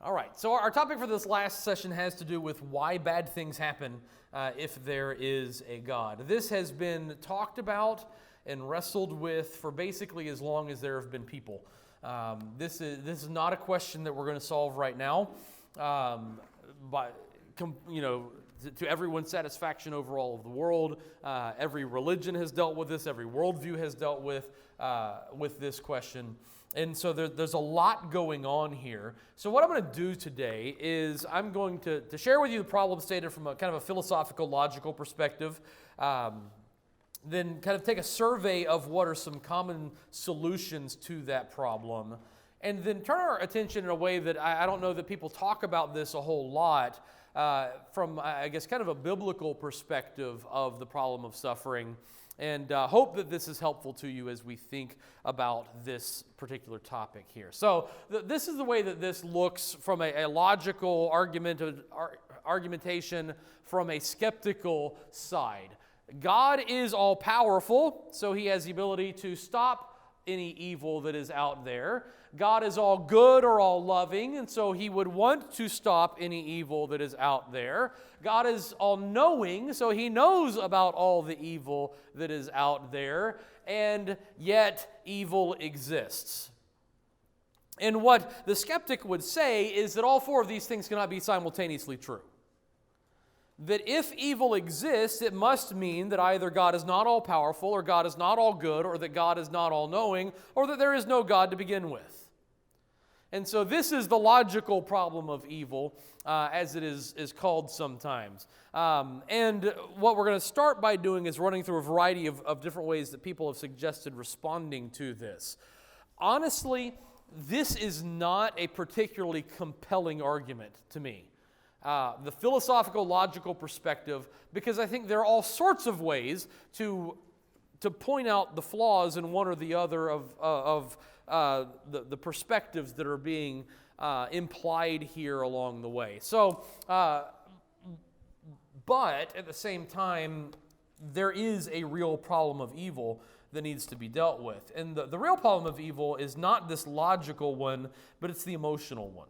All right, so our topic for this last session has to do with why bad things happen if there is a God. This has been talked about and wrestled with for basically as long as there have been people. This is not a question that we're going to solve right now, to everyone's satisfaction over all of the world. Every religion has dealt with this. Every worldview has dealt with this question. And so there's a lot going on here. So what I'm going to do today is I'm going to share with you the problem stated from a kind of a philosophical, logical perspective. Then kind of take a survey of what are some common solutions to that problem. And then turn our attention in a way that I don't know that people talk about this a whole lot from, I guess, kind of a biblical perspective of the problem of suffering. And hope that this is helpful to you as we think about this particular topic here. So this is the way that this looks from a logical argumentation from a skeptical side. God is all-powerful, so he has the ability to stop any evil that is out there. God is all good or all loving, and so he would want to stop any evil that is out there. God is all knowing, so he knows about all the evil that is out there, and yet evil exists. And what the skeptic would say is that all four of these things cannot be simultaneously true. That if evil exists, it must mean that either God is not all-powerful, or God is not all good, or that God is not all-knowing, or that there is no God to begin with. And so this is the logical problem of evil, as it is called sometimes. And what we're going to start by doing is running through a variety of different ways that people have suggested responding to this. Honestly, this is not a particularly compelling argument to me. The philosophical, logical perspective, because I think there are all sorts of ways to point out the flaws in one or the other of the perspectives that are being implied here along the way. So, but at the same time, there is a real problem of evil that needs to be dealt with. And the real problem of evil is not this logical one, but it's the emotional one.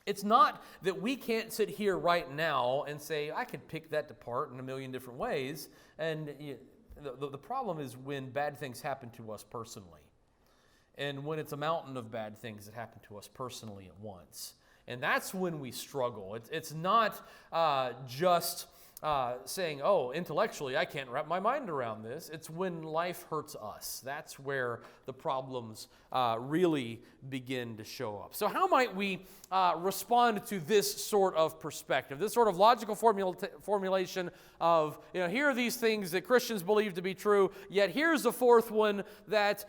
It's not that we can't sit here right now and say, I could pick that apart in a million different ways. And the problem is when bad things happen to us personally. And when it's a mountain of bad things that happen to us personally at once. And that's when we struggle. It's not just saying, oh, intellectually, I can't wrap my mind around this. It's when life hurts us. That's where the problems really begin to show up. So how might we respond to this sort of perspective, this sort of logical formulation of, here are these things that Christians believe to be true, yet here's the fourth one that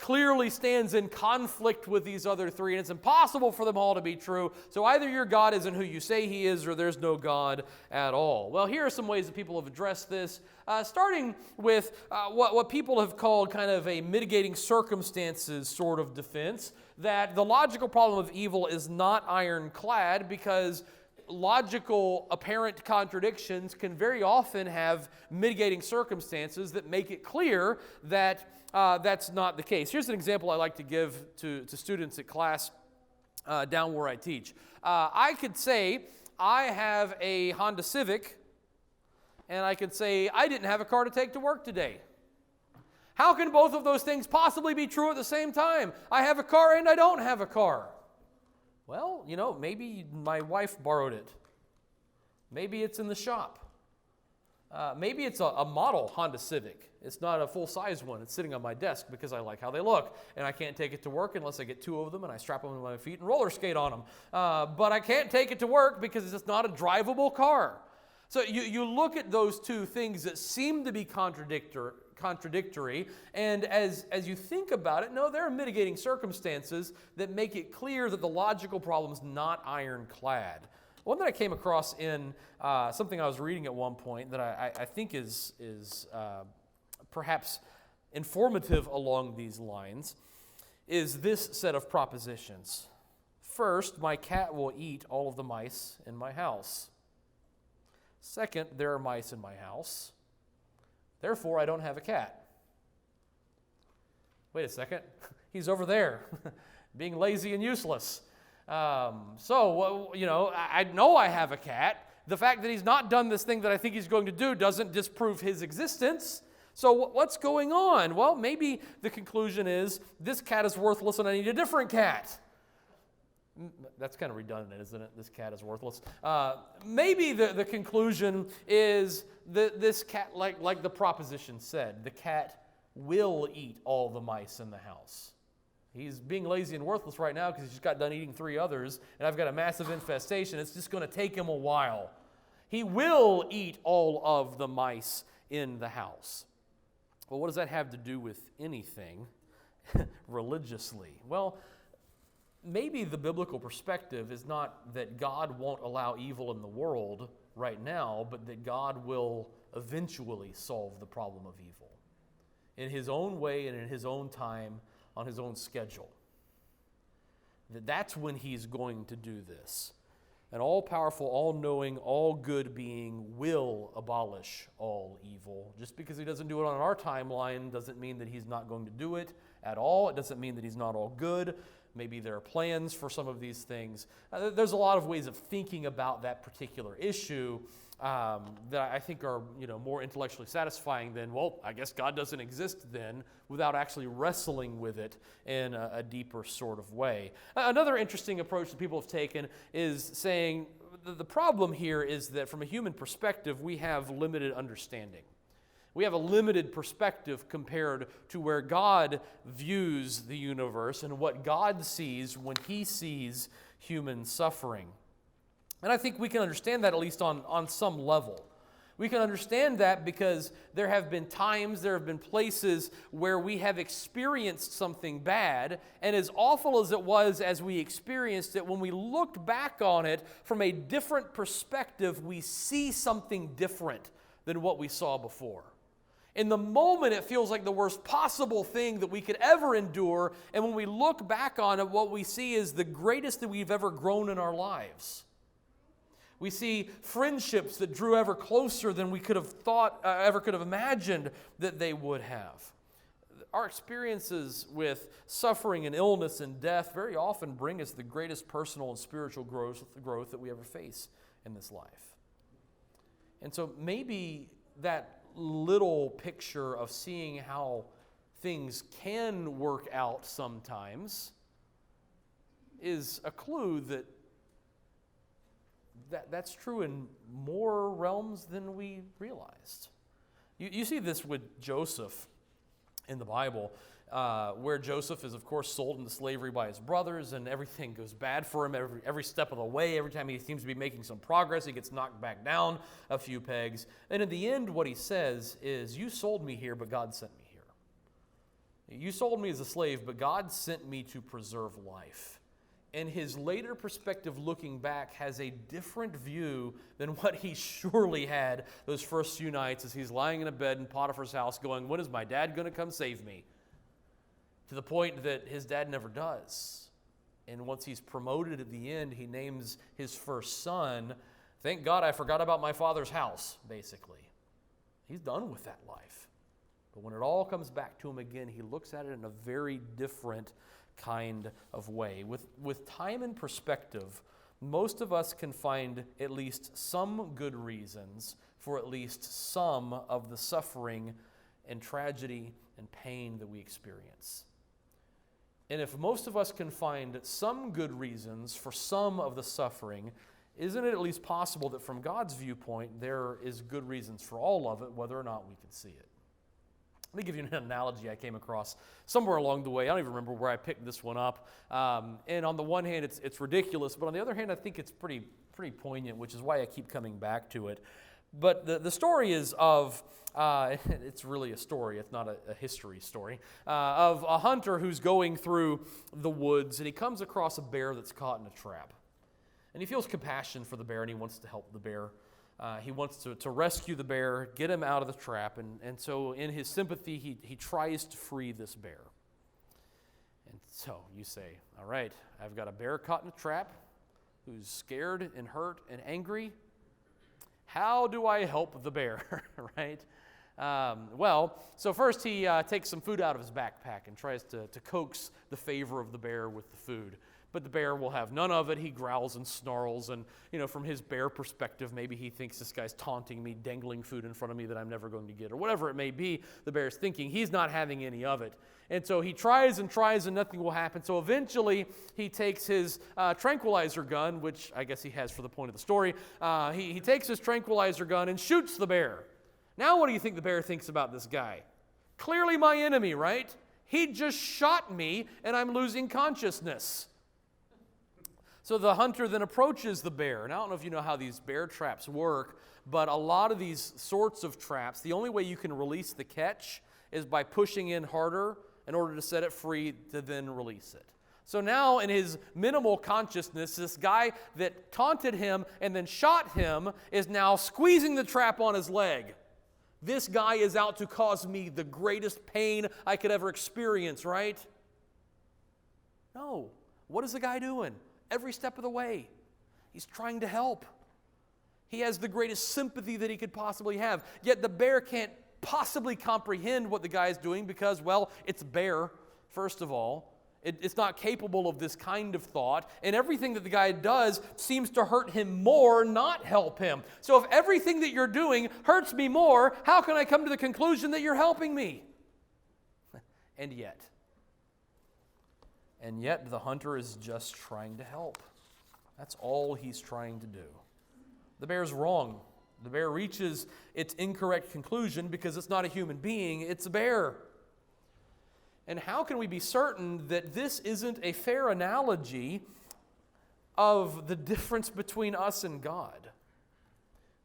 clearly stands in conflict with these other three, and it's impossible for them all to be true. So either your God isn't who you say he is, or there's no God at all. Well, here are some ways that people have addressed this, starting with what people have called kind of a mitigating circumstances sort of defense, that the logical problem of evil is not ironclad because logical apparent contradictions can very often have mitigating circumstances that make it clear that that's not the case. Here's an example I like to give to students at class down where I teach. I could say I have a Honda Civic, and I could say I didn't have a car to take to work today. How can both of those things possibly be true at the same time? I have a car and I don't have a car. Well, maybe my wife borrowed it. Maybe it's in the shop. Maybe it's a model Honda Civic. It's not a full-size one. It's sitting on my desk because I like how they look. And I can't take it to work unless I get two of them and I strap them to my feet and roller skate on them. But I can't take it to work because it's just not a drivable car. So you look at those two things that seem to be contradictory, and as you think about it, no, there are mitigating circumstances that make it clear that the logical problem is not ironclad. One that I came across in something I was reading at one point that I think is perhaps informative along these lines is this set of propositions. First, my cat will eat all of the mice in my house. Second, there are mice in my house. Therefore, I don't have a cat. Wait a second. He's over there, being lazy and useless. I know I have a cat. The fact that he's not done this thing that I think he's going to do doesn't disprove his existence. So what's going on? Well, maybe the conclusion is this cat is worthless and I need a different cat. That's kind of redundant, isn't it? This cat is worthless. Maybe the conclusion is that this cat, like the proposition said, the cat will eat all the mice in the house. He's being lazy and worthless right now because he's just got done eating 3 others, and I've got a massive infestation. It's just going to take him a while. He will eat all of the mice in the house. Well, what does that have to do with anything religiously? Well, maybe the biblical perspective is not that God won't allow evil in the world right now, but that God will eventually solve the problem of evil in His own way and in His own time, on His own schedule. That's when He's going to do this. An all-powerful, all-knowing, all-good being will abolish all evil. Just because He doesn't do it on our timeline doesn't mean that He's not going to do it at all. It doesn't mean that He's not all good. Maybe there are plans for some of these things. There's a lot of ways of thinking about that particular issue that I think are more intellectually satisfying than, well, I guess God doesn't exist then, without actually wrestling with it in a deeper sort of way. Another interesting approach that people have taken is saying the problem here is that from a human perspective, we have limited understanding. We have a limited perspective compared to where God views the universe and what God sees when He sees human suffering. And I think we can understand that at least on some level. We can understand that because there have been times, there have been places where we have experienced something bad, and as awful as it was as we experienced it, when we looked back on it from a different perspective, we see something different than what we saw before. In the moment, it feels like the worst possible thing that we could ever endure, and when we look back on it, what we see is the greatest that we've ever grown in our lives. We see friendships that drew ever closer than we could have thought, ever could have imagined that they would have. Our experiences with suffering and illness and death very often bring us the greatest personal and spiritual growth that we ever face in this life. And so maybe that little picture of seeing how things can work out sometimes is a clue that's true in more realms than we realized. You see this with Joseph in the Bible, where Joseph is, of course, sold into slavery by his brothers, and everything goes bad for him every step of the way. Every time he seems to be making some progress, he gets knocked back down a few pegs. And in the end, what he says is, "You sold me here, but God sent me here. You sold me as a slave, but God sent me to preserve life." And his later perspective looking back has a different view than what he surely had those first few nights as he's lying in a bed in Potiphar's house going, "When is my dad going to come save me?" To the point that his dad never does. And once he's promoted at the end, he names his first son, "Thank God I forgot about my father's house," basically. He's done with that life. But when it all comes back to him again, he looks at it in a very different kind of way. With time and perspective, most of us can find at least some good reasons for at least some of the suffering and tragedy and pain that we experience. And if most of us can find some good reasons for some of the suffering, isn't it at least possible that from God's viewpoint, there is good reasons for all of it, whether or not we can see it? Let me give you an analogy I came across somewhere along the way. I don't even remember where I picked this one up. And on the one hand, it's ridiculous, but on the other hand, I think it's pretty poignant, which is why I keep coming back to it. But the story is of, it's really a story, it's not a history story, of a hunter who's going through the woods, and he comes across a bear that's caught in a trap. And he feels compassion for the bear, and he wants to help the bear. He wants to rescue the bear, get him out of the trap, and so in his sympathy, he tries to free this bear. And so you say, all right, I've got a bear caught in a trap who's scared and hurt and angry. How do I help the bear, right? So first he takes some food out of his backpack and tries to coax the favor of the bear with the food. But the bear will have none of it. He growls and snarls, and from his bear perspective, maybe he thinks this guy's taunting me, dangling food in front of me that I'm never going to get, or whatever it may be the bear's thinking. He's not having any of it. And so he tries and tries, and nothing will happen. So eventually, he takes his tranquilizer gun, which I guess he has for the point of the story. He takes his tranquilizer gun and shoots the bear. Now what do you think the bear thinks about this guy? Clearly my enemy, right? He just shot me, and I'm losing consciousness. So the hunter then approaches the bear. And I don't know if you know how these bear traps work, but a lot of these sorts of traps, the only way you can release the catch is by pushing in harder in order to set it free to then release it. So now in his minimal consciousness, this guy that taunted him and then shot him is now squeezing the trap on his leg. This guy is out to cause me the greatest pain I could ever experience, right? No. What is the guy doing? Every step of the way, he's trying to help. He has the greatest sympathy that he could possibly have. Yet the bear can't possibly comprehend what the guy is doing because, well, it's a bear, first of all. It's not capable of this kind of thought. And everything that the guy does seems to hurt him more, not help him. So if everything that you're doing hurts me more, how can I come to the conclusion that you're helping me? And yet the hunter is just trying to help. That's all he's trying to do. The bear's wrong. The bear reaches its incorrect conclusion because it's not a human being, it's a bear. And how can we be certain that this isn't a fair analogy of the difference between us and God?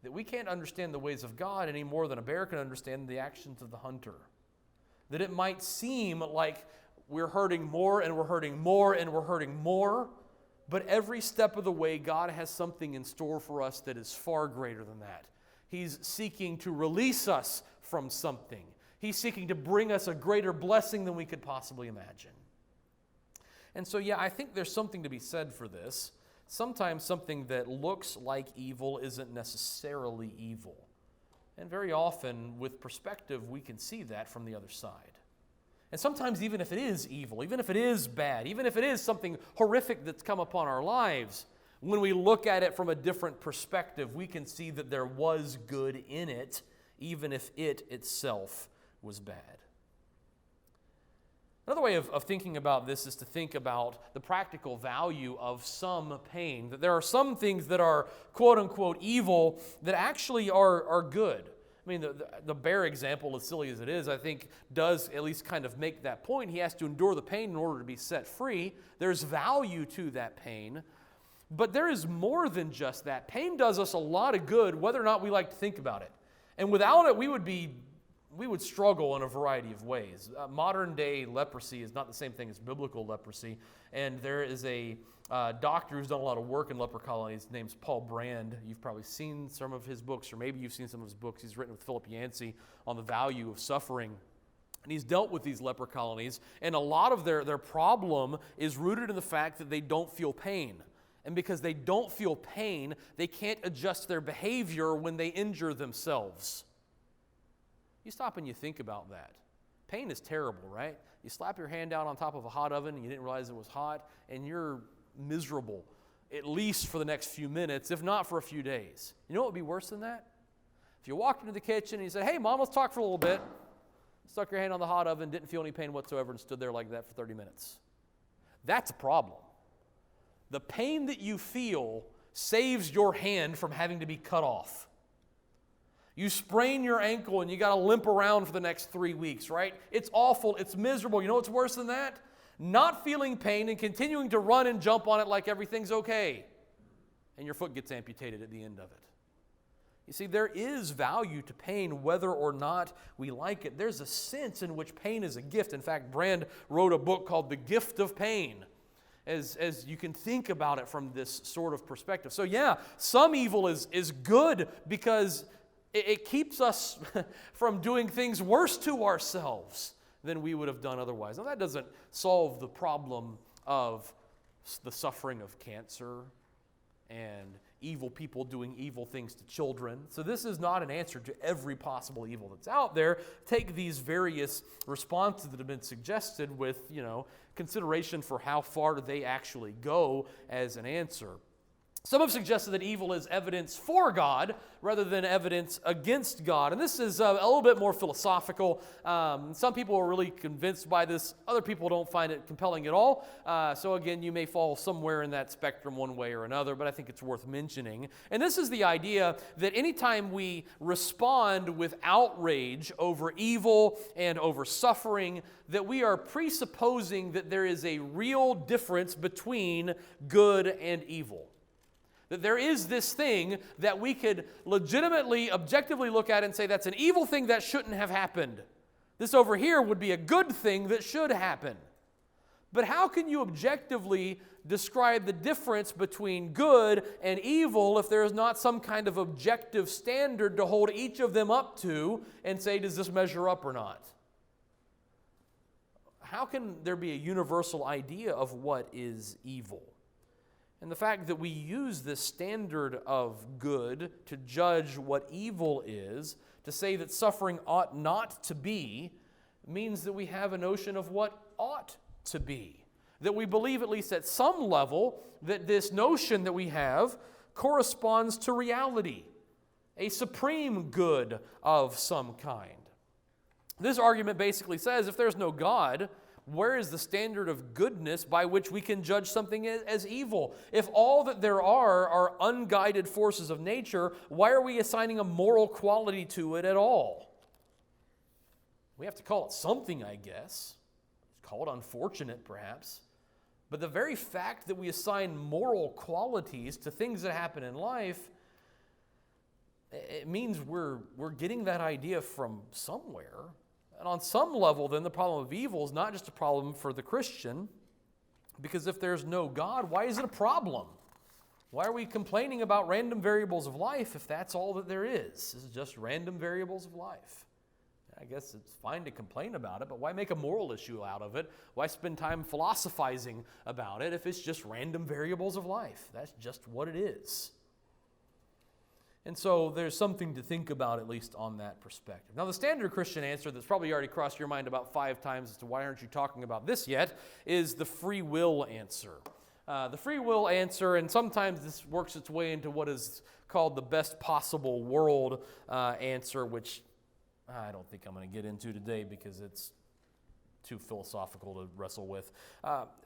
That we can't understand the ways of God any more than a bear can understand the actions of the hunter. That it might seem like we're hurting more and we're hurting more and we're hurting more, but every step of the way, God has something in store for us that is far greater than that. He's seeking to release us from something. He's seeking to bring us a greater blessing than we could possibly imagine. And so, I think there's something to be said for this. Sometimes something that looks like evil isn't necessarily evil. And very often, with perspective, we can see that from the other side. And sometimes even if it is evil, even if it is bad, even if it is something horrific that's come upon our lives, when we look at it from a different perspective, we can see that there was good in it, even if it itself was bad. Another way of thinking about this is to think about the practical value of some pain. That there are some things that are quote-unquote evil that actually are good. I mean, the bear example, as silly as it is, I think does at least kind of make that point. He has to endure the pain in order to be set free. There's value to that pain. But there is more than just that. Pain does us a lot of good, whether or not we like to think about it. And without it, we would struggle in a variety of ways. Modern day leprosy is not the same thing as biblical leprosy. And there is a doctor who's done a lot of work in leper colonies. His name's Paul Brand. You've probably seen some of his books, or maybe you've seen some of his books. He's written with Philip Yancey on the value of suffering. And he's dealt with these leper colonies. And a lot of their problem is rooted in the fact that they don't feel pain. And because they don't feel pain, they can't adjust their behavior when they injure themselves. You stop and you think about that. Pain is terrible, right? You slap your hand down on top of a hot oven and you didn't realize it was hot, and you're miserable, at least for the next few minutes, if not for a few days. You know what would be worse than that? If you walked into the kitchen and you said, "Hey, Mom, let's talk for a little bit." Stuck your hand on the hot oven, didn't feel any pain whatsoever, and stood there like that for 30 minutes. That's a problem. The pain that you feel saves your hand from having to be cut off. You sprain your ankle and you got to limp around for the next 3 weeks, right? It's awful. It's miserable. You know what's worse than that? Not feeling pain and continuing to run and jump on it like everything's okay. And your foot gets amputated at the end of it. You see, there is value to pain whether or not we like it. There's a sense in which pain is a gift. In fact, Brand wrote a book called The Gift of Pain, as you can think about it from this sort of perspective. So some evil is good because it keeps us from doing things worse to ourselves than we would have done otherwise. Now, that doesn't solve the problem of the suffering of cancer. and evil people doing evil things to children. So this is not an answer to every possible evil that's out there. Take these various responses that have been suggested with, consideration for how far they actually go as an answer. Some have suggested that evil is evidence for God rather than evidence against God. And this is a little bit more philosophical. Some people are really convinced by this. Other people don't find it compelling at all. So again, you may fall somewhere in that spectrum one way or another, but I think it's worth mentioning. And this is the idea that anytime we respond with outrage over evil and over suffering, that we are presupposing that there is a real difference between good and evil. That there is this thing that we could legitimately, objectively look at and say that's an evil thing that shouldn't have happened. This over here would be a good thing that should happen. But how can you objectively describe the difference between good and evil if there is not some kind of objective standard to hold each of them up to and say, does this measure up or not? How can there be a universal idea of what is evil? And the fact that we use this standard of good to judge what evil is, to say that suffering ought not to be, means that we have a notion of what ought to be. That we believe, at least at some level, that this notion that we have corresponds to reality, a supreme good of some kind. This argument basically says if there's no God, where is the standard of goodness by which we can judge something as evil? If all that there are unguided forces of nature, why are we assigning a moral quality to it at all? We have to call it something, I guess. Call it unfortunate, perhaps. But the very fact that we assign moral qualities to things that happen in life, it means we're getting that idea from somewhere. And on some level, then, the problem of evil is not just a problem for the Christian, because if there's no God, why is it a problem? Why are we complaining about random variables of life if that's all that there is? This is just random variables of life. I guess it's fine to complain about it, but why make a moral issue out of it? Why spend time philosophizing about it if it's just random variables of life? That's just what it is. And so there's something to think about, at least on that perspective. Now, the standard Christian answer that's probably already crossed your mind about 5 times as to why aren't you talking about this yet is the free will answer. The free will answer, and sometimes this works its way into what is called the best possible world answer, which I don't think I'm going to get into today because it's too philosophical to wrestle with.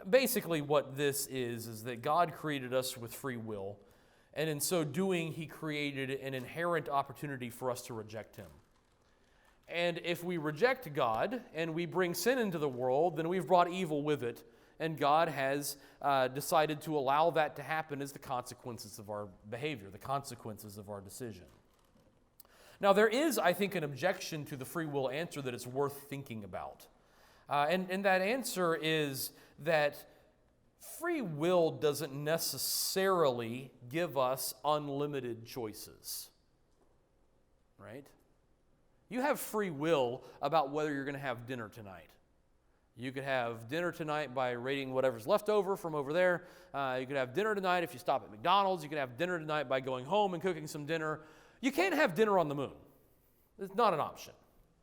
Basically, what this is that God created us with free will. And in so doing, He created an inherent opportunity for us to reject Him. And if we reject God and we bring sin into the world, then we've brought evil with it. And God has decided to allow that to happen as the consequences of our behavior, the consequences of our decision. Now, there is, I think, an objection to the free will answer that is worth thinking about. And that answer is that free will doesn't necessarily give us unlimited choices, right? You have free will about whether you're going to have dinner tonight. You could have dinner tonight by raiding whatever's left over from over there. You could have dinner tonight if you stop at McDonald's. You could have dinner tonight by going home and cooking some dinner. You can't have dinner on the moon. It's not an option.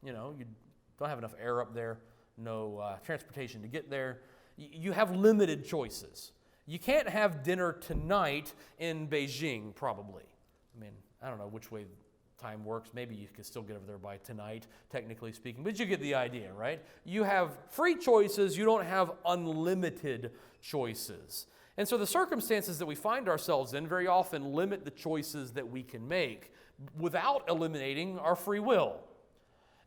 You don't have enough air up there, no transportation to get there. You have limited choices. You can't have dinner tonight in Beijing, probably. I mean, I don't know which way time works. Maybe you could still get over there by tonight, technically speaking. But you get the idea, right? You have free choices. You don't have unlimited choices. And so the circumstances that we find ourselves in very often limit the choices that we can make without eliminating our free will.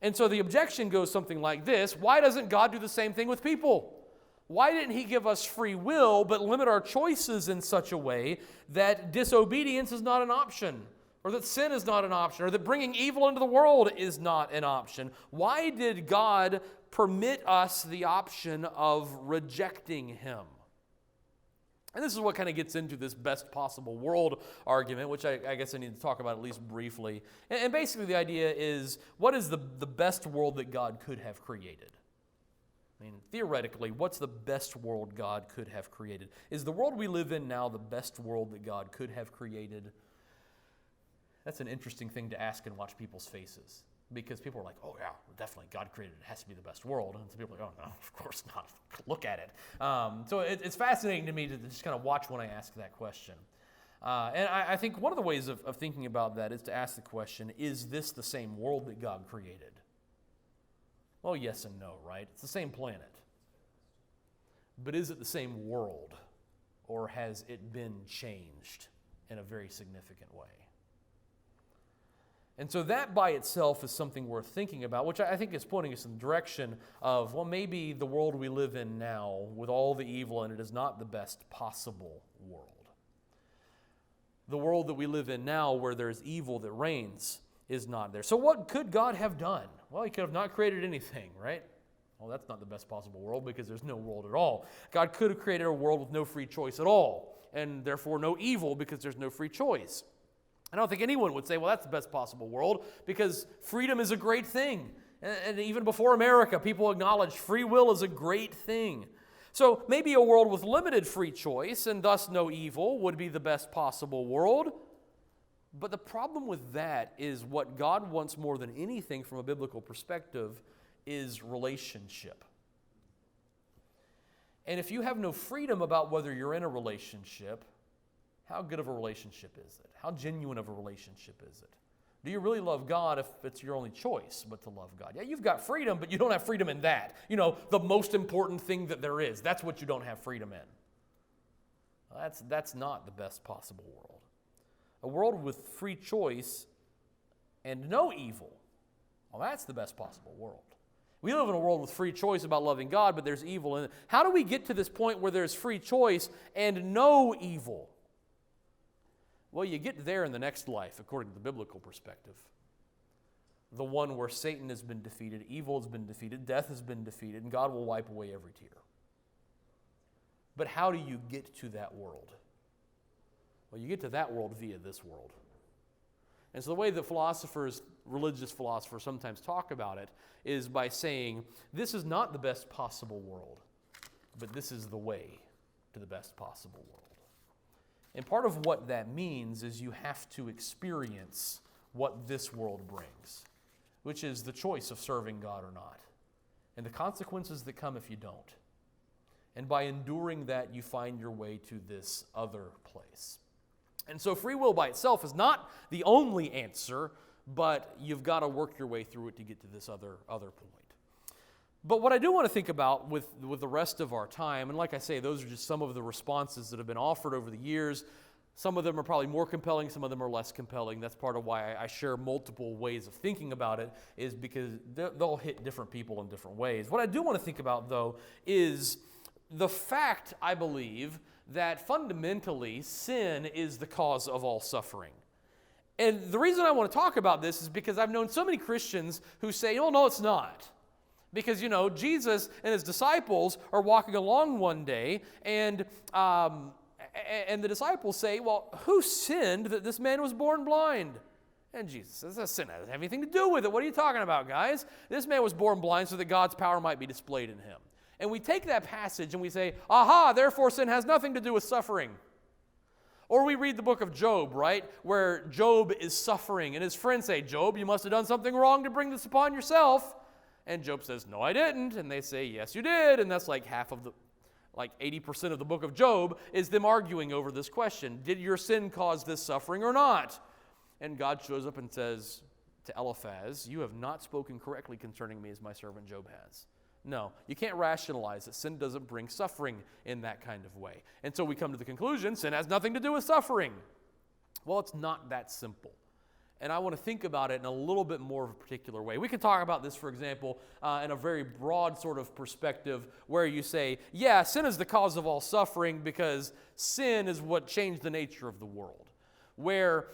And so the objection goes something like this: why doesn't God do the same thing with people? Why didn't He give us free will but limit our choices in such a way that disobedience is not an option, or that sin is not an option, or that bringing evil into the world is not an option? Why did God permit us the option of rejecting Him? And this is what kind of gets into this best possible world argument, which I guess I need to talk about at least briefly. And basically the idea is, what is the best world that God could have created? I mean, theoretically, what's the best world God could have created? Is the world we live in now the best world that God could have created? That's an interesting thing to ask and watch people's faces. Because people are like, oh yeah, definitely, God created it. It has to be the best world. And some people are like, oh no, of course not. Look at it. So it's fascinating to me to just kind of watch when I ask that question. And I think one of the ways of thinking about that is to ask the question, is this the same world that God created? Well, yes and no, right? It's the same planet. But is it the same world? Or has it been changed in a very significant way? And so that by itself is something worth thinking about, which I think is pointing us in the direction of, well, maybe the world we live in now, with all the evil in it, is not the best possible world. The world that we live in now, where there's evil that reigns, is not there. So what could God have done? Well, he could have not created anything, right? Well, that's not the best possible world because there's no world at all. God could have created a world with no free choice at all, and therefore no evil because there's no free choice. I don't think anyone would say, well, that's the best possible world because freedom is a great thing. And even before America, people acknowledged free will is a great thing. So maybe a world with limited free choice and thus no evil would be the best possible world. But the problem with that is what God wants more than anything from a biblical perspective is relationship. And if you have no freedom about whether you're in a relationship, how good of a relationship is it? How genuine of a relationship is it? Do you really love God if it's your only choice but to love God? Yeah, you've got freedom, but you don't have freedom in that. You know, the most important thing that there is. That's what you don't have freedom in. That's not the best possible world. A world with free choice and no evil. Well, that's the best possible world. We live in a world with free choice about loving God, but there's evil in it. How do we get to this point where there's free choice and no evil? Well, you get there in the next life, according to the biblical perspective. The one where Satan has been defeated, evil has been defeated, death has been defeated, and God will wipe away every tear. But how do you get to that world? Well, you get to that world via this world. And so the way that religious philosophers sometimes talk about it is by saying, this is not the best possible world, but this is the way to the best possible world. And part of what that means is you have to experience what this world brings, which is the choice of serving God or not, and the consequences that come if you don't. And by enduring that, you find your way to this other place. And so free will by itself is not the only answer, but you've got to work your way through it to get to this other point. But what I do want to think about with the rest of our time, and like I say, those are just some of the responses that have been offered over the years. Some of them are probably more compelling, some of them are less compelling. That's part of why I share multiple ways of thinking about it, is because they'll hit different people in different ways. What I do want to think about, though, is the fact, I believe, that fundamentally sin is the cause of all suffering. And the reason I want to talk about this is because I've known so many Christians who say, oh, no, it's not. Because, Jesus and his disciples are walking along one day, and the disciples say, well, who sinned that this man was born blind? And Jesus says, that sin doesn't have anything to do with it. What are you talking about, guys? This man was born blind so that God's power might be displayed in him. And we take that passage and we say, aha, therefore sin has nothing to do with suffering. Or we read the book of Job, right, where Job is suffering, and his friends say, Job, you must have done something wrong to bring this upon yourself. And Job says, no, I didn't. And they say, yes, you did. And that's like 80% of the book of Job is them arguing over this question. Did your sin cause this suffering or not? And God shows up and says to Eliphaz, you have not spoken correctly concerning me as my servant Job has. No, you can't rationalize that sin doesn't bring suffering in that kind of way. And so we come to the conclusion, sin has nothing to do with suffering. Well, it's not that simple. And I want to think about it in a little bit more of a particular way. We can talk about this, for example, in a very broad sort of perspective where you say, yeah, sin is the cause of all suffering because sin is what changed the nature of the world. Where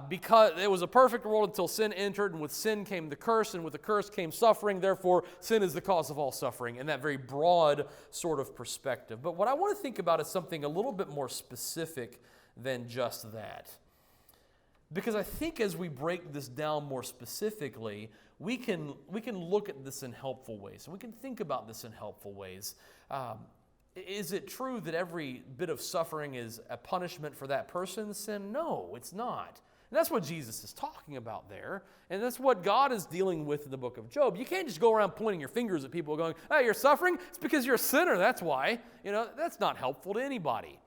because it was a perfect world until sin entered, and with sin came the curse, and with the curse came suffering, therefore sin is the cause of all suffering, in that very broad sort of perspective. But what I want to think about is something a little bit more specific than just that. Because I think as we break this down more specifically, we can look at this in helpful ways. And we can think about this in helpful ways. Is it true that every bit of suffering is a punishment for that person's sin? No, it's not. And that's what Jesus is talking about there. And that's what God is dealing with in the book of Job. You can't just go around pointing your fingers at people going, hey, you're suffering? It's because you're a sinner, that's why. That's not helpful to anybody.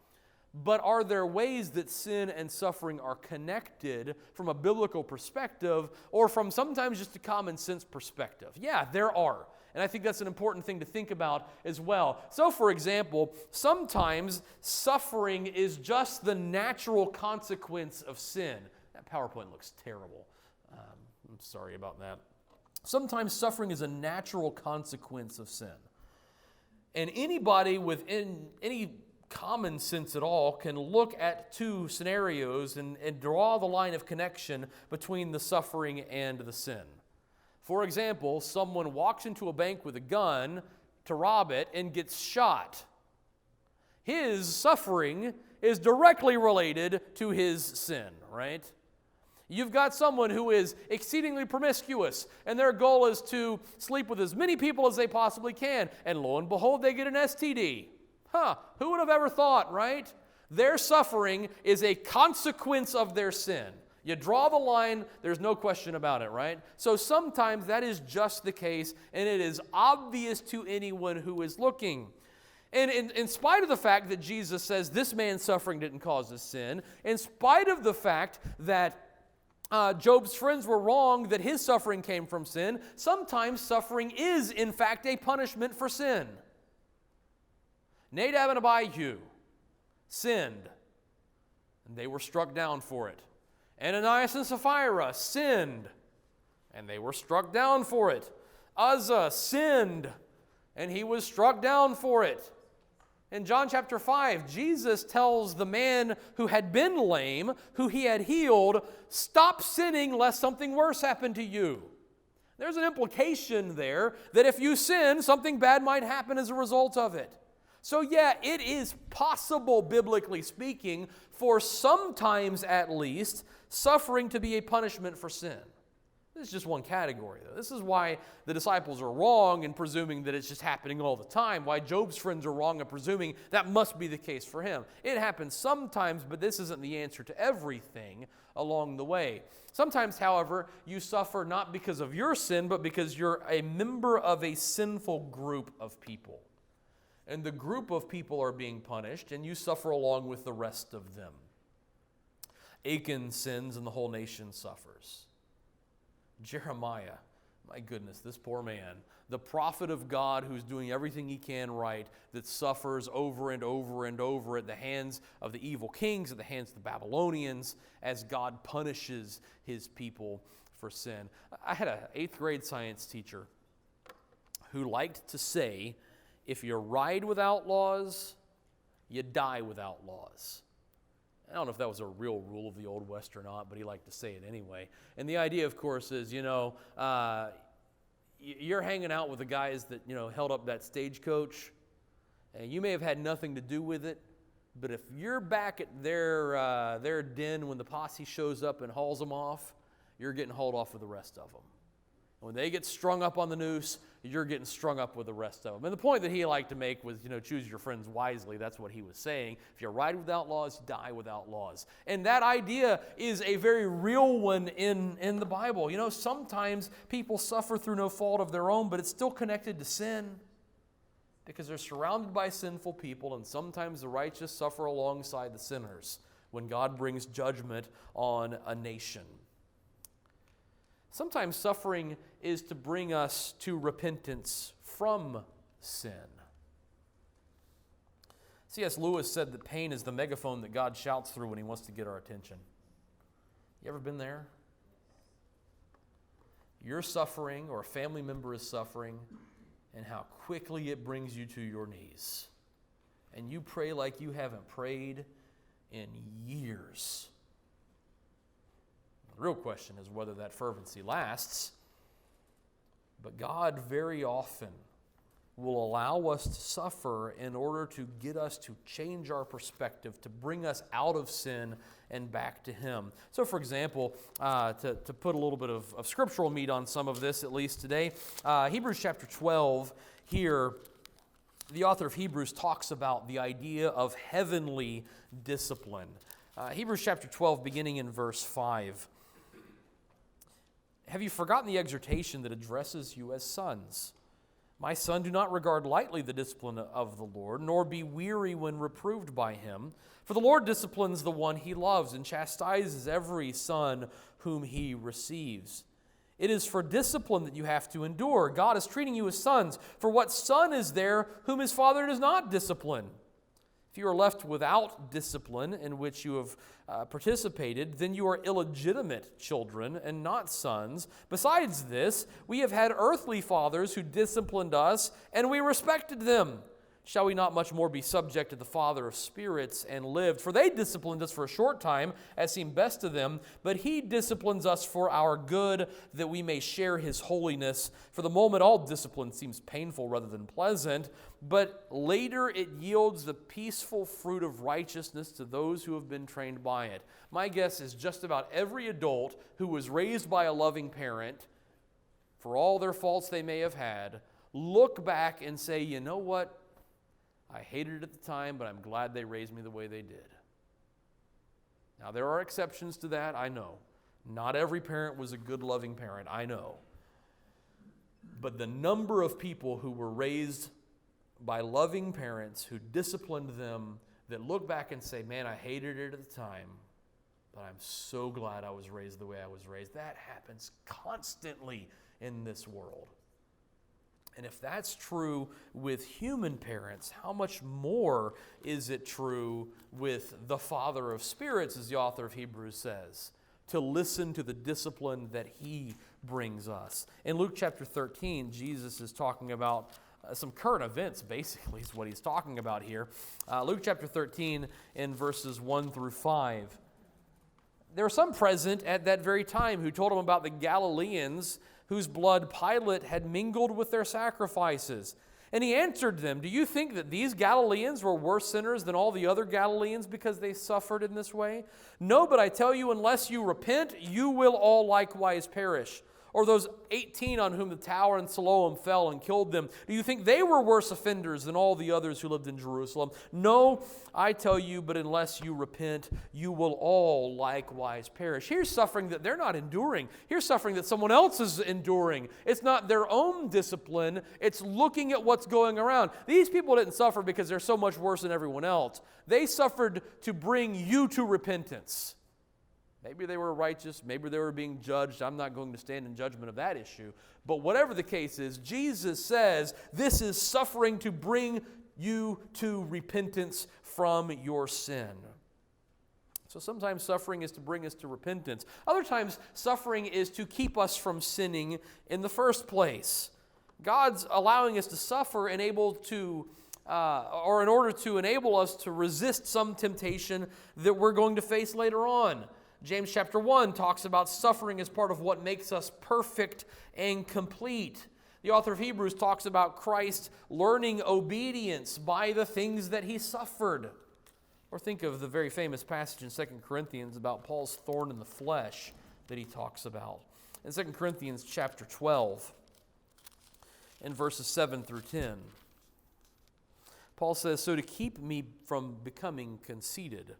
But are there ways that sin and suffering are connected from a biblical perspective or from sometimes just a common sense perspective? Yeah, there are. And I think that's an important thing to think about as well. So, for example, sometimes suffering is just the natural consequence of sin. That PowerPoint looks terrible. I'm sorry about that. Sometimes suffering is a natural consequence of sin. And anybody within any common sense at all can look at two scenarios and draw the line of connection between the suffering and the sin. For example, someone walks into a bank with a gun to rob it and gets shot. His suffering is directly related to his sin, right? You've got someone who is exceedingly promiscuous, and their goal is to sleep with as many people as they possibly can, and lo and behold, they get an STD. Who would have ever thought, right? Their suffering is a consequence of their sin. You draw the line, there's no question about it, right? So sometimes that is just the case, and it is obvious to anyone who is looking. And in spite of the fact that Jesus says this man's suffering didn't cause his sin, in spite of the fact that Job's friends were wrong that his suffering came from sin, sometimes suffering is, in fact, a punishment for sin. Nadab and Abihu sinned, and they were struck down for it. Ananias and Sapphira sinned, and they were struck down for it. Uzzah sinned, and he was struck down for it. In John chapter 5, Jesus tells the man who had been lame, who he had healed, stop sinning lest something worse happen to you. There's an implication there that if you sin, something bad might happen as a result of it. So yeah, it is possible, biblically speaking, for sometimes at least, suffering to be a punishment for sin. This is just one category, though. This is why the disciples are wrong in presuming that it's just happening all the time, why Job's friends are wrong in presuming that must be the case for him. It happens sometimes, but this isn't the answer to everything along the way. Sometimes, however, you suffer not because of your sin, but because you're a member of a sinful group of people. And the group of people are being punished, and you suffer along with the rest of them. Achan sins, and the whole nation suffers. Jeremiah, my goodness, this poor man, the prophet of God who's doing everything he can right, that suffers over and over and over at the hands of the evil kings, at the hands of the Babylonians, as God punishes his people for sin. I had an 8th grade science teacher who liked to say, if you ride with outlaws, you die with outlaws. I don't know if that was a real rule of the Old West or not, but he liked to say it anyway. And the idea, of course, is, you're hanging out with the guys that, held up that stagecoach, and you may have had nothing to do with it, but if you're back at their den when the posse shows up and hauls them off, you're getting hauled off with the rest of them. When they get strung up on the noose, you're getting strung up with the rest of them. And the point that he liked to make was, choose your friends wisely. That's what he was saying. If you ride with outlaws, die with outlaws. And that idea is a very real one in the Bible. Sometimes people suffer through no fault of their own, but it's still connected to sin because they're surrounded by sinful people, and sometimes the righteous suffer alongside the sinners when God brings judgment on a nation. Sometimes suffering is to bring us to repentance from sin. C.S. Lewis said that pain is the megaphone that God shouts through when he wants to get our attention. You ever been there? You're suffering, or a family member is suffering, and how quickly it brings you to your knees. And you pray like you haven't prayed in years. The real question is whether that fervency lasts. But God very often will allow us to suffer in order to get us to change our perspective, to bring us out of sin and back to Him. So, for example, to put a little bit of scriptural meat on some of this, at least today, Hebrews chapter 12 here, the author of Hebrews talks about the idea of heavenly discipline. Hebrews chapter 12, beginning in verse 5. Have you forgotten the exhortation that addresses you as sons? My son, do not regard lightly the discipline of the Lord, nor be weary when reproved by Him. For the Lord disciplines the one He loves and chastises every son whom He receives. It is for discipline that you have to endure. God is treating you as sons. For what son is there whom his father does not discipline? If you are left without discipline in which you have participated, then you are illegitimate children and not sons. Besides this, we have had earthly fathers who disciplined us, and we respected them. Shall we not much more be subject to the Father of spirits and lived? For they disciplined us for a short time, as seemed best to them, but He disciplines us for our good, that we may share His holiness. For the moment, all discipline seems painful rather than pleasant, but later it yields the peaceful fruit of righteousness to those who have been trained by it. My guess is just about every adult who was raised by a loving parent, for all their faults they may have had, look back and say, you know what? I hated it at the time, but I'm glad they raised me the way they did. Now, there are exceptions to that, I know. Not every parent was a good, loving parent, I know. But the number of people who were raised by loving parents who disciplined them that look back and say, man, I hated it at the time, but I'm so glad I was raised the way I was raised. That happens constantly in this world. And if that's true with human parents, how much more is it true with the Father of spirits, as the author of Hebrews says, to listen to the discipline that He brings us? In Luke chapter 13, Jesus is talking about some current events, basically, is what He's talking about here. Luke chapter 13 in verses 1 through 5. There were some present at that very time who told Him about the Galileans whose blood Pilate had mingled with their sacrifices. And He answered them, do you think that these Galileans were worse sinners than all the other Galileans because they suffered in this way? No, but I tell you, unless you repent, you will all likewise perish. Or those 18 on whom the tower in Siloam fell and killed them, do you think they were worse offenders than all the others who lived in Jerusalem? No, I tell you, but unless you repent, you will all likewise perish. Here's suffering that they're not enduring. Here's suffering that someone else is enduring. It's not their own discipline. It's looking at what's going around. These people didn't suffer because they're so much worse than everyone else. They suffered to bring you to repentance. Maybe they were righteous, maybe they were being judged. I'm not going to stand in judgment of that issue. But whatever the case is, Jesus says this is suffering to bring you to repentance from your sin. So sometimes suffering is to bring us to repentance. Other times suffering is to keep us from sinning in the first place. God's allowing us to suffer in order to enable us to resist some temptation that we're going to face later on. James chapter 1 talks about suffering as part of what makes us perfect and complete. The author of Hebrews talks about Christ learning obedience by the things that He suffered. Or think of the very famous passage in 2 Corinthians about Paul's thorn in the flesh that he talks about. In 2 Corinthians chapter 12, in verses 7 through 10, Paul says, so to keep me from becoming conceited,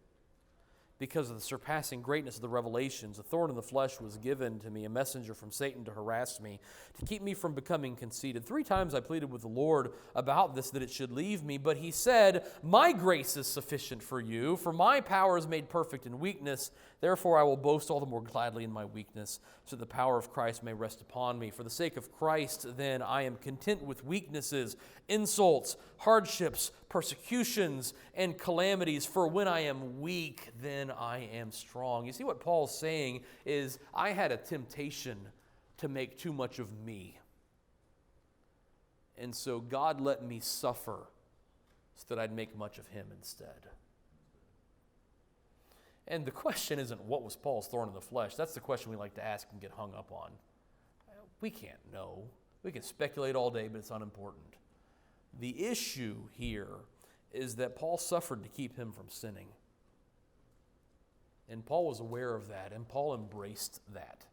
because of the surpassing greatness of the revelations, a thorn in the flesh was given to me, a messenger from Satan to harass me, to keep me from becoming conceited. 3 times I pleaded with the Lord about this, that it should leave me. But He said, my grace is sufficient for you, for my power is made perfect in weakness. Therefore I will boast all the more gladly in my weakness, so that the power of Christ may rest upon me. For the sake of Christ, then, I am content with weaknesses, insults, hardships, persecutions, and calamities. For when I am weak, then I am strong. You see what Paul's saying is, I had a temptation to make too much of me. And so God let me suffer so that I'd make much of Him instead. And the question isn't what was Paul's thorn in the flesh. That's the question we like to ask and get hung up on. We can't know. We can speculate all day, but it's unimportant. The issue here is that Paul suffered to keep him from sinning. And Paul was aware of that, and Paul embraced that.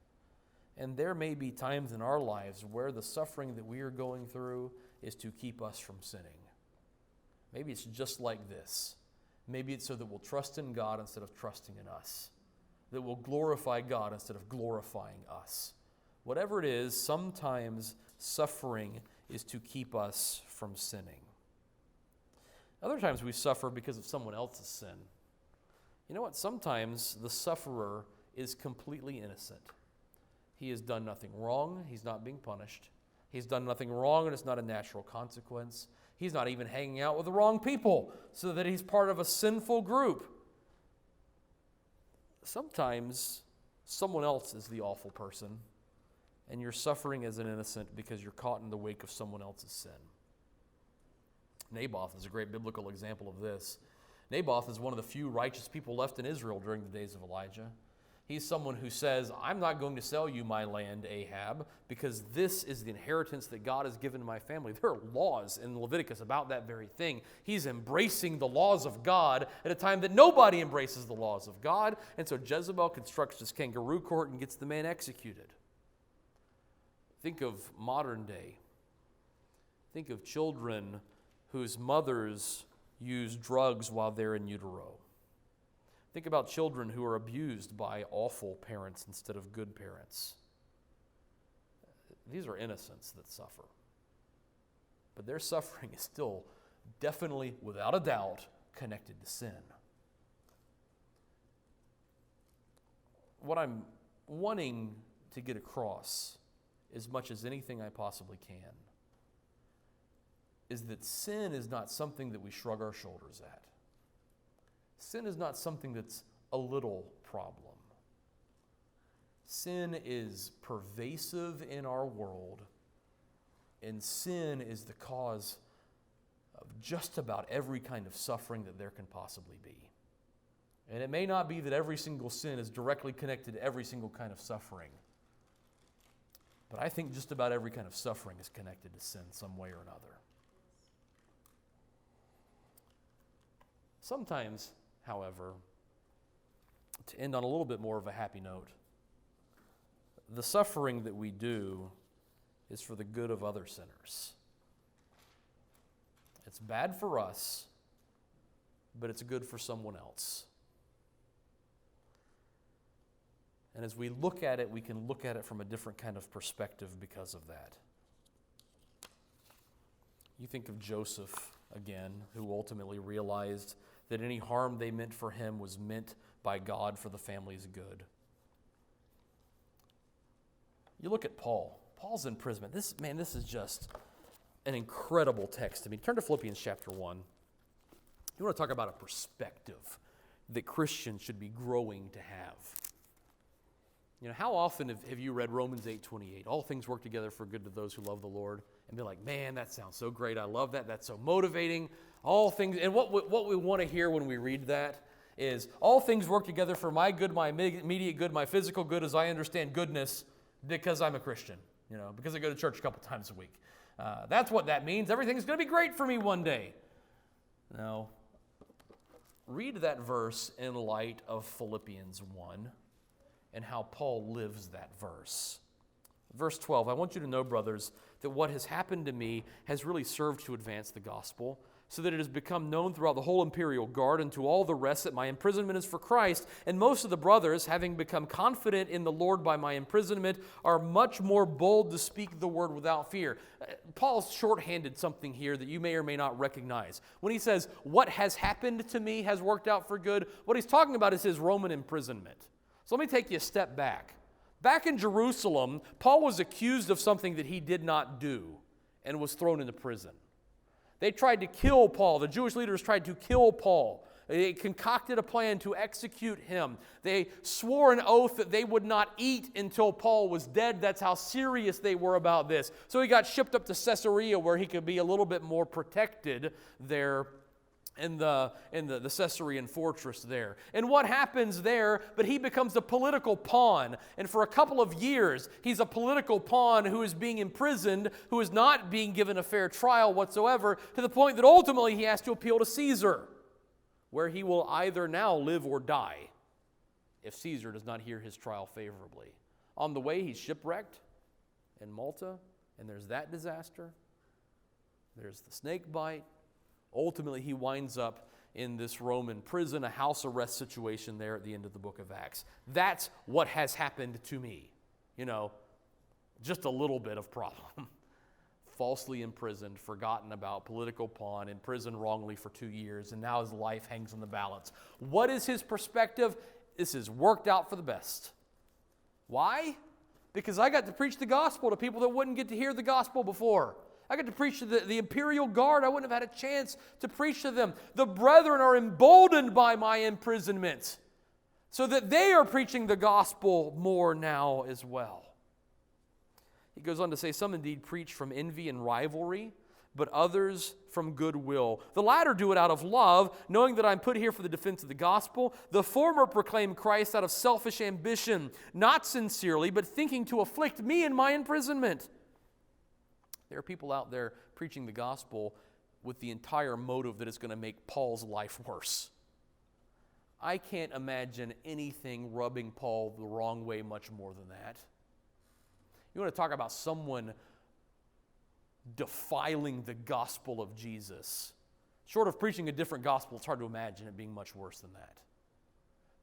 And there may be times in our lives where the suffering that we are going through is to keep us from sinning. Maybe it's just like this. Maybe it's so that we'll trust in God instead of trusting in us. That we'll glorify God instead of glorifying us. Whatever it is, sometimes suffering is to keep us from sinning. Other times we suffer because of someone else's sin. You know what? Sometimes the sufferer is completely innocent. He has done nothing wrong. He's not being punished. He's done nothing wrong, and it's not a natural consequence. He's not even hanging out with the wrong people so that he's part of a sinful group. Sometimes someone else is the awful person, and you're suffering as an innocent because you're caught in the wake of someone else's sin. Naboth is a great biblical example of this. Naboth is one of the few righteous people left in Israel during the days of Elijah. He's someone who says, I'm not going to sell you my land, Ahab, because this is the inheritance that God has given to my family. There are laws in Leviticus about that very thing. He's embracing the laws of God at a time that nobody embraces the laws of God. And so Jezebel constructs this kangaroo court and gets the man executed. Think of modern day. Think of children whose mothers use drugs while they're in utero. Think about children who are abused by awful parents instead of good parents. These are innocents that suffer. But their suffering is still definitely, without a doubt, connected to sin. What I'm wanting to get across, as much as anything I possibly can, is that sin is not something that we shrug our shoulders at. Sin is not something that's a little problem. Sin is pervasive in our world, and sin is the cause of just about every kind of suffering that there can possibly be. And it may not be that every single sin is directly connected to every single kind of suffering, but I think just about every kind of suffering is connected to sin some way or another. Sometimes, however, to end on a little bit more of a happy note, the suffering that we do is for the good of other sinners. It's bad for us, but it's good for someone else. And as we look at it, we can look at it from a different kind of perspective because of that. You think of Joseph again, who ultimately realized that any harm they meant for him was meant by God for the family's good. You look at Paul. Paul's imprisonment. This is just an incredible text to me. Turn to Philippians chapter 1. You want to talk about a perspective that Christians should be growing to have. You know, how often have you read Romans 8:28? All things work together for good to those who love the Lord. And be like, man, that sounds so great. I love that. That's so motivating. All things, and what we want to hear when we read that is, all things work together for my good, my immediate good, my physical good, as I understand goodness, because I'm a Christian, because I go to church a couple times a week. That's what that means. Everything's going to be great for me one day. No. Read that verse in light of Philippians 1 and how Paul lives that verse. Verse 12, I want you to know, brothers, that what has happened to me has really served to advance the gospel, so that it has become known throughout the whole imperial guard and to all the rest that my imprisonment is for Christ. And most of the brothers, having become confident in the Lord by my imprisonment, are much more bold to speak the word without fear. Paul's shorthanded something here that you may or may not recognize. When he says, what has happened to me has worked out for good, what he's talking about is his Roman imprisonment. So let me take you a step back. Back in Jerusalem, Paul was accused of something that he did not do and was thrown into prison. They tried to kill Paul. The Jewish leaders tried to kill Paul. They concocted a plan to execute him. They swore an oath that they would not eat until Paul was dead. That's how serious they were about this. So he got shipped up to Caesarea, where he could be a little bit more protected there in the Caesarean fortress there. And what happens there, but he becomes a political pawn. And for a couple of years, he's a political pawn who is being imprisoned, who is not being given a fair trial whatsoever, to the point that ultimately he has to appeal to Caesar, where he will either now live or die if Caesar does not hear his trial favorably. On the way, he's shipwrecked in Malta, and there's that disaster. There's the snake bite. Ultimately, he winds up in this Roman prison, a house arrest situation there at the end of the book of Acts. That's what has happened to me. Just a little bit of problem. Falsely imprisoned, forgotten about, political pawn, imprisoned wrongly for 2 years, and now his life hangs in the balance. What is his perspective? This has worked out for the best. Why? Because I got to preach the gospel to people that wouldn't get to hear the gospel before. I got to preach to the imperial guard. I wouldn't have had a chance to preach to them. The brethren are emboldened by my imprisonment so that they are preaching the gospel more now as well. He goes on to say, some indeed preach from envy and rivalry, but others from goodwill. The latter do it out of love, knowing that I'm put here for the defense of the gospel. The former proclaim Christ out of selfish ambition, not sincerely, but thinking to afflict me in my imprisonment. There are people out there preaching the gospel with the entire motive that it's going to make Paul's life worse. I can't imagine anything rubbing Paul the wrong way much more than that. You want to talk about someone defiling the gospel of Jesus. Short of preaching a different gospel, it's hard to imagine it being much worse than that.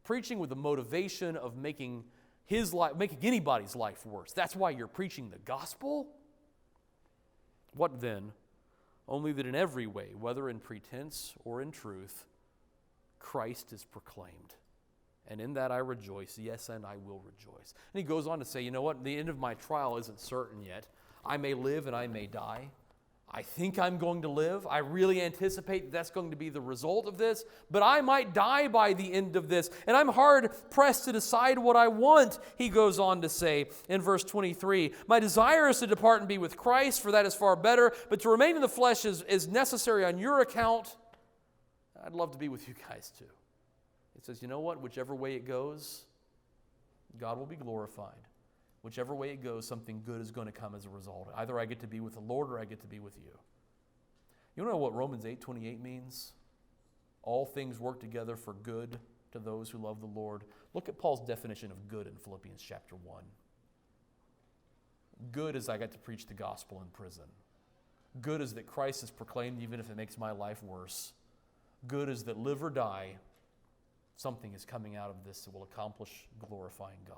Preaching with the motivation of making anybody's life worse. That's why you're preaching the gospel? What then? Only that in every way, whether in pretense or in truth, Christ is proclaimed. And in that I rejoice, yes, and I will rejoice. And he goes on to say, you know what? The end of my trial isn't certain yet. I may live and I may die. I think I'm going to live. I really anticipate that's going to be the result of this. But I might die by the end of this. And I'm hard-pressed to decide what I want, he goes on to say in verse 23. My desire is to depart and be with Christ, for that is far better. But to remain in the flesh is necessary on your account. I'd love to be with you guys too. It says, you know what? Whichever way it goes, God will be glorified. Whichever way it goes, something good is going to come as a result. Either I get to be with the Lord or I get to be with you. You know what Romans 8:28 means? All things work together for good to those who love the Lord. Look at Paul's definition of good in Philippians chapter 1. Good is I got to preach the gospel in prison. Good is that Christ is proclaimed even if it makes my life worse. Good is that live or die, something is coming out of this that will accomplish glorifying God.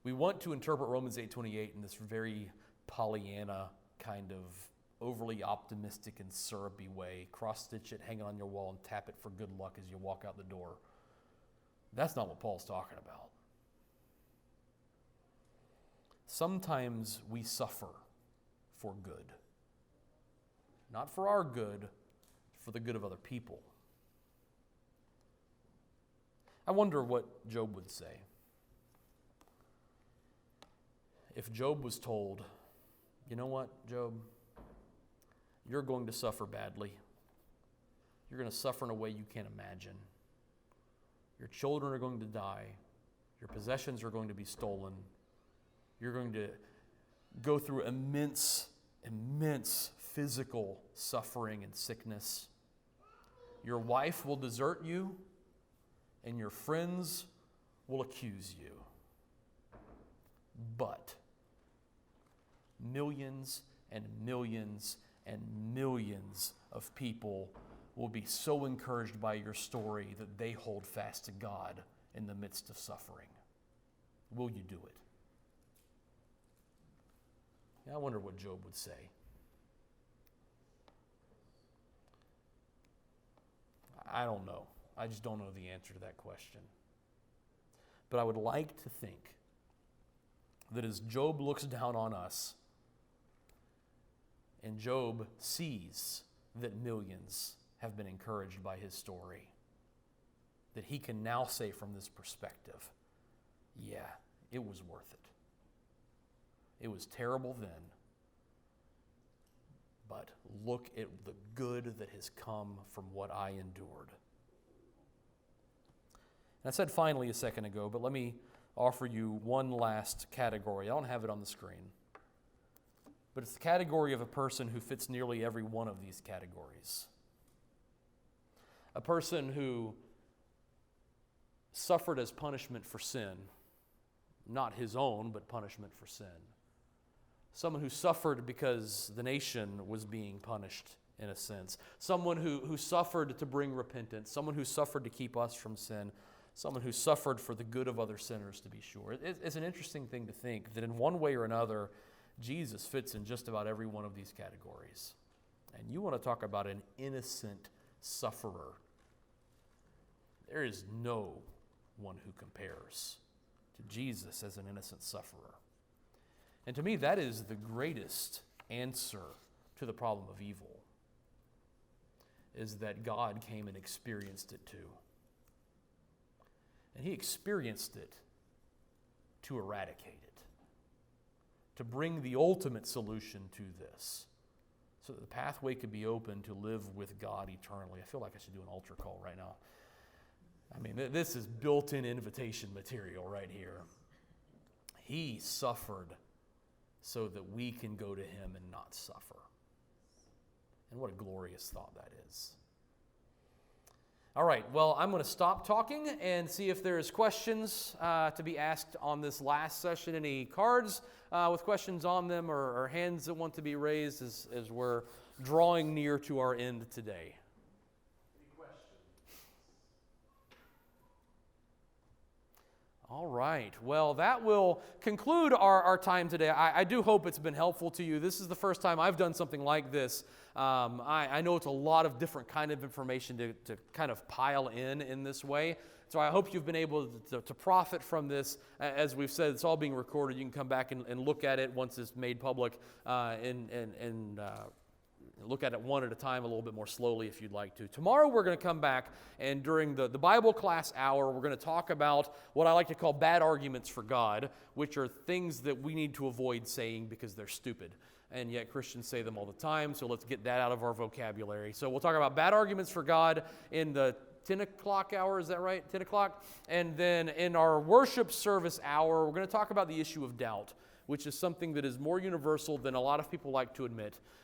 We want to interpret Romans 8:28 in this very Pollyanna kind of overly optimistic and syrupy way. Cross-stitch it, hang it on your wall, and tap it for good luck as you walk out the door. That's not what Paul's talking about. Sometimes we suffer for good. Not for our good, for the good of other people. I wonder what Job would say if Job was told, you know what, Job, you're going to suffer badly. You're going to suffer in a way you can't imagine. Your children are going to die. Your possessions are going to be stolen. You're going to go through immense physical suffering and sickness. Your wife will desert you, and your friends will accuse you. But millions and millions and millions of people will be so encouraged by your story that they hold fast to God in the midst of suffering. Will you do it? I wonder what Job would say. I don't know. I just don't know the answer to that question. But I would like to think that as Job looks down on us, and Job sees that millions have been encouraged by his story, that he can now say from this perspective, yeah, it was worth it. It was terrible then, but look at the good that has come from what I endured. And I said finally a second ago, but let me offer you one last category. I don't have it on the screen. But it's the category of a person who fits nearly every one of these categories. A person who suffered as punishment for sin, not his own, but punishment for sin. Someone who suffered because the nation was being punished, in a sense. Someone who suffered to bring repentance. Someone who suffered to keep us from sin. Someone who suffered for the good of other sinners, to be sure. It's an interesting thing to think that in one way or another, Jesus fits in just about every one of these categories. And you want to talk about an innocent sufferer. There is no one who compares to Jesus as an innocent sufferer. And to me, that is the greatest answer to the problem of evil, is that God came and experienced it too. And he experienced it to eradicate it, to bring the ultimate solution to this, so that the pathway could be open to live with God eternally. I feel like I should do an altar call right now. I mean, this is built-in invitation material right here. He suffered so that we can go to him and not suffer. And what a glorious thought that is. All right, well, I'm going to stop talking and see if there's questions to be asked on this last session. Any cards with questions on them or hands that want to be raised as we're drawing near to our end today? Any questions? All right, well, that will conclude our time today. I do hope it's been helpful to you. This is the first time I've done something like this. I know it's a lot of different kind of information to kind of pile in this way. So I hope you've been able to profit from this. As we've said, it's all being recorded. You can come back and look at it once it's made public and look at it one at a time a little bit more slowly if you'd like to. Tomorrow we're going to come back, and during the Bible class hour, we're going to talk about what I like to call bad arguments for God, which are things that we need to avoid saying because they're stupid. And yet Christians say them all the time, so let's get that out of our vocabulary. So we'll talk about bad arguments for God in the 10 o'clock hour, is that right? 10 o'clock? And then in our worship service hour, we're going to talk about the issue of doubt, which is something that is more universal than a lot of people like to admit.